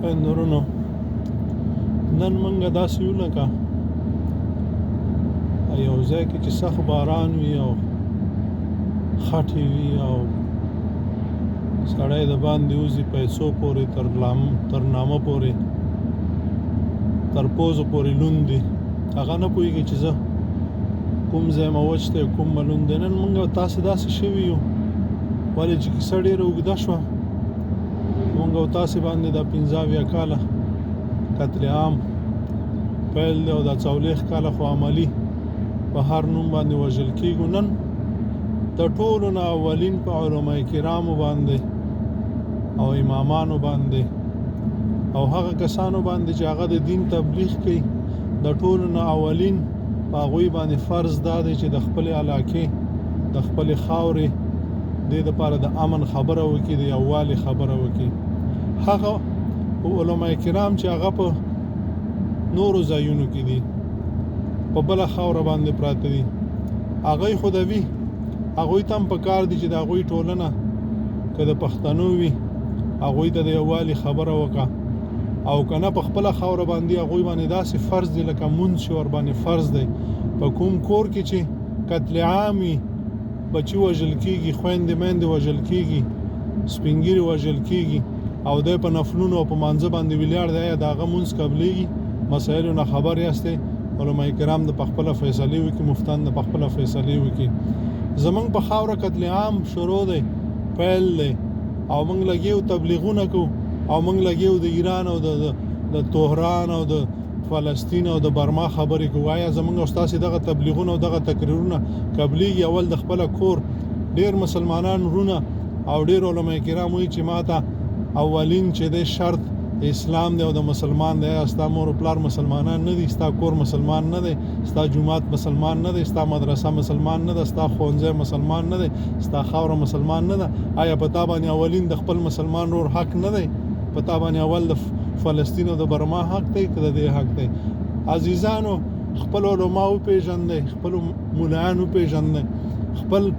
نورونو نن منګه داسې یو لکه یو ځای کې چې سخت باران وي او خټې وي او سړی د باندې وځي پیسو پورې تر نامه پورې تر پوزو پورې لوند دي هغه نه پوهېږي چې زه کوم ځای مه وچ دی کوم به لوند دی نن موږ تاسې داسې شوي یو ولې چې کیسه ډېره اوږده شوه موږ او تاسې باندې دا 15 کاله قتل عام پیل دی او دا 40 کاله خو عملي په هر نوم باندې وژل کېږو نن د ټولو نه اولین په علماء کرامو باندې او امامانو باندې او هغه کسانو باندې چې هغه د دین تبلیغ کوي د ټولو نه اولین په هغوی باندې فرض دا دی چې د خپلې علاقې د خپلې خاورې دې دپاره د امن خبره وکړي د یووالي خبره وکړي هغه علماء کرام چې هغه په نورو ځایونو کې دي په بله خاوره باندې پراته دي هغوی خو د وي هغوی ته هم په کار دي چې د هغوی ټولنه که د پښتنو وي هغوی ته د یووالي خبره وکړه او که نه په خپله خاوره باندې هغوی باندې داسې فرض دی لکه مونځ چې ورباندې فرض دی په کوم کور کې چې قتل عام وي بچي وژل کېږي خویندې میندې وژل کېږي سپین ږیري وژل کېږي او دی په نفلونو او په مانځه باندې ولاړ دی آیا د هغه مونځ قبلېږي مسایلو نه خبر یاستئ علماء کرام د پخپله فیصلې وکړي مفتیان د پخپله فیصلې وکړي زمونږ په خاوره قتل عام شروع دی پیل دی او موږ لګیو تبلیغونه کوو او موږ لګیو د ایران او د تهران او د فلسطین او د برما خبرې کوو آیا زمونږ او ستاسې دغه تبلیغونه او دغه تقریرونه قبلېږي اول د خپله کور ډېر مسلمانان وروڼه او ډېر علماء کرام وایي چې ما ته اولین چې دی شرط اسلام دی او د مسلمان دی ستا مور و پلار مسلمانان نه دي ستا کور مسلمان نه دی ستا جومات مسلمان نه دی ستا مدرسه مسلمان نه ده ستا ښوونځی مسلمان نه دی ستا خاوره مسلمان نه ده آیا په تا باندې اولین د خپل مسلمان ورور حق نه دی په تا باندې اول د فلسطین او د برما حق دی که د دې حق دی عزیزانو خپل علما وپېژنئ خپل ملایان وپېژنئ خپل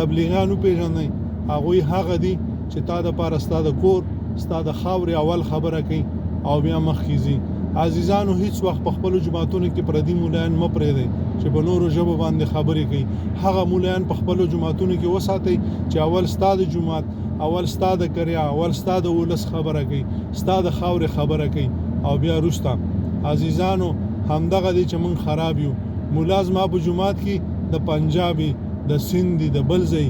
تبلیغیان وپېژنئ هغوی هغه دي چې تا دپاره ستا د کور ستا د خاورې اول خبره کوي او بیا مخکې ځي عزیزانو هیڅ وخت په خپلو جوماتونو کې پردي ملایان مه پرېږدئ چې په نورو ژبو باندې خبرې کوي هغه ملایان په خپلو جوماتونو کې وساتئ چې اول ستا د جومات اول ستا د کریا اول ستا د ولس خبره کوي ستا د خاورې خبره کوي او بیا وروسته عزیزانو همدغه دی چې موږ خراب یو ملا زما په جومات کې د پنجابي د سندي د بل ځای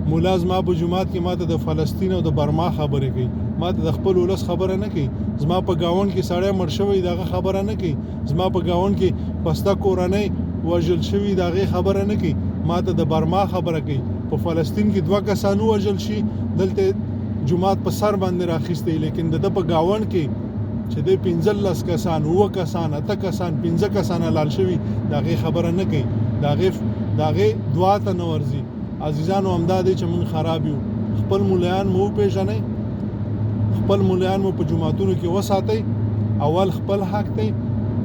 مولا زما په جومات کې ماته د فلسطین او د برما خبرې کوي ماته د خپل ولس خبره نه کوي زما په ګاونډ کې سړی مړ شوی دغه خبره نه کوي زما په ګاونډ کې پسته کورنۍ وژل شوي د هغې خبره نه کوي ماته د برما خبره کوي په فلسطین کې 2 کسان ووژل شي دلته جومات په سر باندې راخیستی لیکن د ده په ګاونډ کې چې دی 15 کسان 9 کسان 8 کسان 15 کسان حلال شوي د هغې خبره نه کوي د هغې دعا ته نه ورځي عزیزانو همدا دی چې موږ خراب یو خپل ملایان مو وپېژنئ خپل ملایان مو په جوماتونو کې وساتئ اول خپل حق دی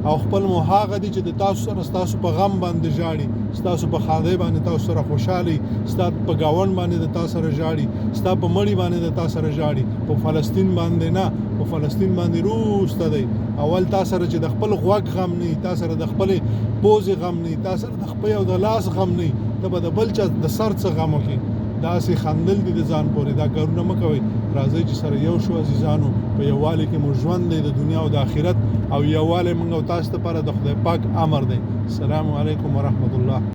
او خپل مو هغه دي چې د تاسو سره ستاسو په غم باندې ژاړي ستاسو په ښادۍ باندې تاسو سره خوشحالي ستا په ګاونډ باندې د تا سره ژاړي ستا په مړي باندې د تا سره ژاړي په فلسطین باندې نه په فلسطین باندې وروسته دی اول تا سره چې د خپل غوږ غم نه تا سره د خپلې پوزې غم نه تا سره د خپل او د لاس غم نه ته به د بل چا د سر څه غم وکړي داسې خندل دي د ځان پورې دا کارونه مه کوئ راځئ چې سره یو شو عزیزانو په یووالي کې مو ژوند دی د دنیا او د آخرت او یووالی موږ او تاسو لپاره د خدای پاک امر دی السلام علیکم ورحمت الله